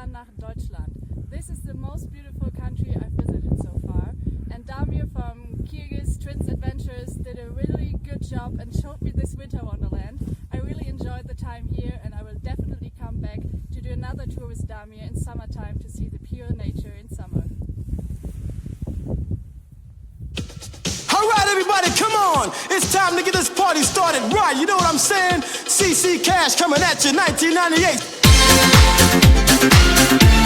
Rückkehr nach Deutschland. This is the most beautiful country I've visited so far, and Damir from Kyrgyz Twins Adventures did a really good job and showed me this winter wonderland. I really enjoyed the time here, and I will definitely come back to do another tour with Damir in summertime to see the pure nature in summer. Alright everybody, come on! It's time to get this party started right, you know what I'm saying? CC Cash coming at you, 1998.